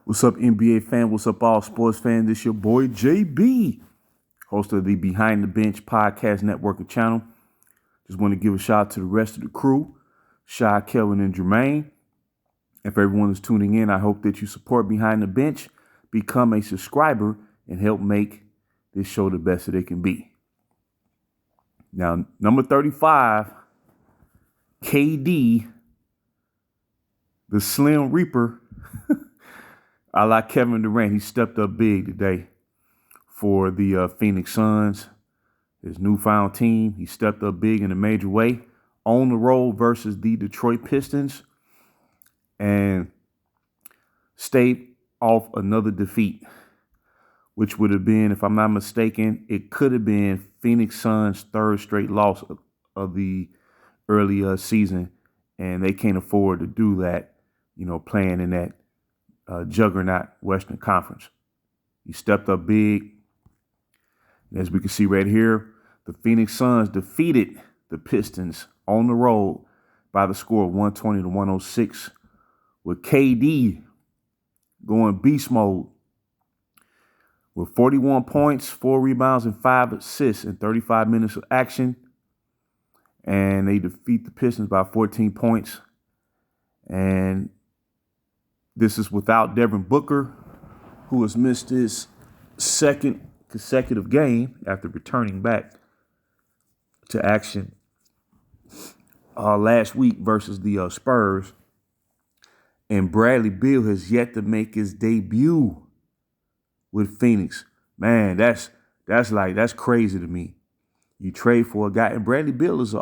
What's up, NBA fan? What's up, all sports fans? This your boy JB, host of the Behind the Bench Podcast Network and channel. Just want to give a shout out to the rest of the crew, Shy, Kelvin, and Jermaine. And for everyone who's tuning in, I hope that you support Behind the Bench, become a subscriber, and help make this show the best that it can be. Now, number 35, KD, the Slim Reaper. I like Kevin Durant. He stepped up big today for the Phoenix Suns, his newfound team. He stepped up big in a major way on the road versus the Detroit Pistons and staved off another defeat, which would have been, if I'm not mistaken, it could have been Phoenix Suns' third straight loss of the early season, and they can't afford to do that, playing in that juggernaut Western Conference. He stepped up big. As we can see right here, the Phoenix Suns defeated the Pistons on the road by the score of 120-106, with KD going beast mode with 41 points, 4 rebounds, and 5 assists in 35 minutes of action. And they defeat the Pistons by 14 points. And this is without Devin Booker, who has missed his second consecutive game after returning back to action last week versus the Spurs. And Bradley Beal has yet to make his debut with Phoenix. Man, that's crazy to me. You trade for a guy, and Bradley Beal is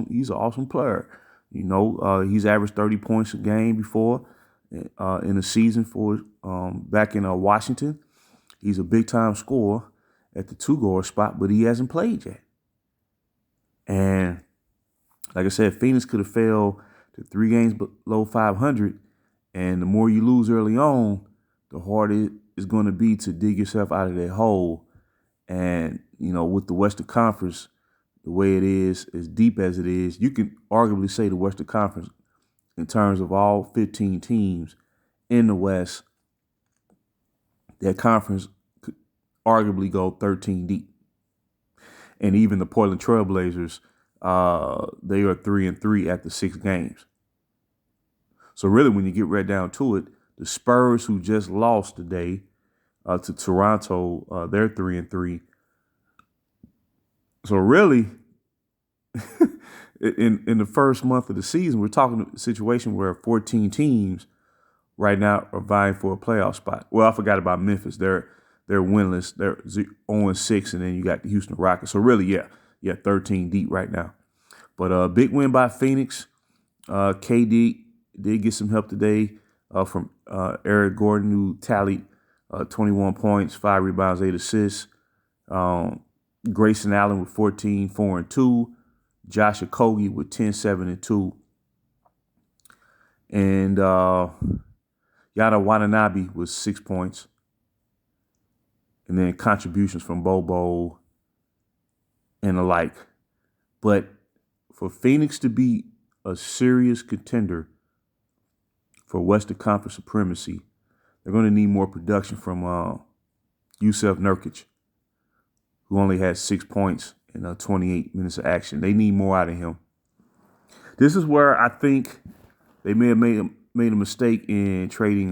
he's an awesome player. He's averaged 30 points a game before in the season for back in Washington. He's a big-time scorer at the two-guard spot, but he hasn't played yet. And like I said, Phoenix could have fell to 3 games below 500, and the more you lose early on, the harder it's going to be to dig yourself out of that hole. And, with the Western Conference, the way it is, as deep as it is, you can arguably say the Western Conference, in terms of all 15 teams in the West, that conference could arguably go 13 deep. And even the Portland Trailblazers, they are 3-3 after 6 games. So really, when you get right down to it, the Spurs, who just lost today to Toronto, they're 3-3. So really, in the first month of the season, we're talking a situation where 14 teams right now are vying for a playoff spot. Well, I forgot about Memphis. They're winless. They're 0-6, and then you got the Houston Rockets. So really, yeah, 13 deep right now. But a big win by Phoenix. KD did get some help today from Eric Gordon, who tallied 21 points, 5 rebounds, 8 assists. Grayson Allen with 14, 4 and 2. Josh Okogie with 10, 7 and 2. And Yada Watanabe was 6 points. And then contributions from Bobo and the like. But for Phoenix to be a serious contender for Western Conference supremacy, they're going to need more production from Jusuf Nurkic, who only had 6 points in 28 minutes of action. They need more out of him. This is where I think they may have made a mistake in trading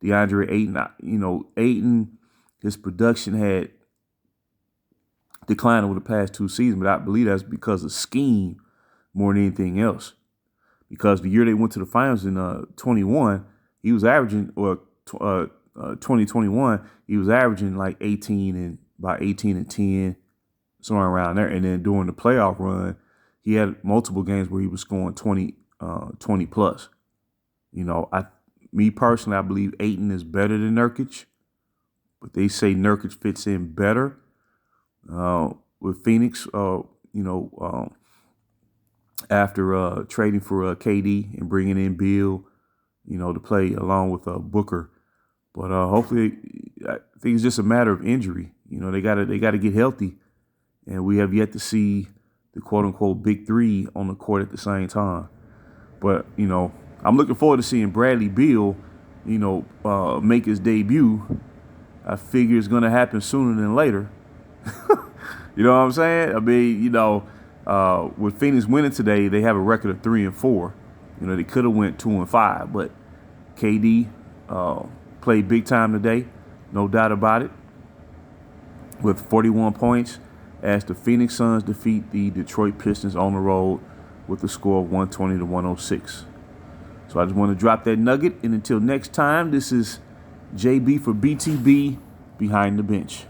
DeAndre Ayton. Ayton, his production had declined over the past 2 seasons, but I believe that's because of scheme more than anything else. Because the year they went to the finals in 21, he was averaging, or 2021, he was averaging like 18 and 10, somewhere around there. And then during the playoff run, he had multiple games where he was scoring 20 plus. Me personally, I believe Ayton is better than Nurkic, but they say Nurkic fits in better with Phoenix. After trading for KD and bringing in Beal, to play along with Booker. But hopefully, I think it's just a matter of injury. They gotta get healthy, and we have yet to see the quote unquote big three on the court at the same time. But I'm looking forward to seeing Bradley Beal make his debut, I figure it's going to happen sooner than later. You know what I'm saying? I mean, with Phoenix winning today, they have a record of 3-4. They could have went 2-5, but KD played big time today, no doubt about it, with 41 points as the Phoenix Suns defeat the Detroit Pistons on the road with a score of 120-106. So I just want to drop that nugget. And until next time, this is JB for BTB Behind the Bench.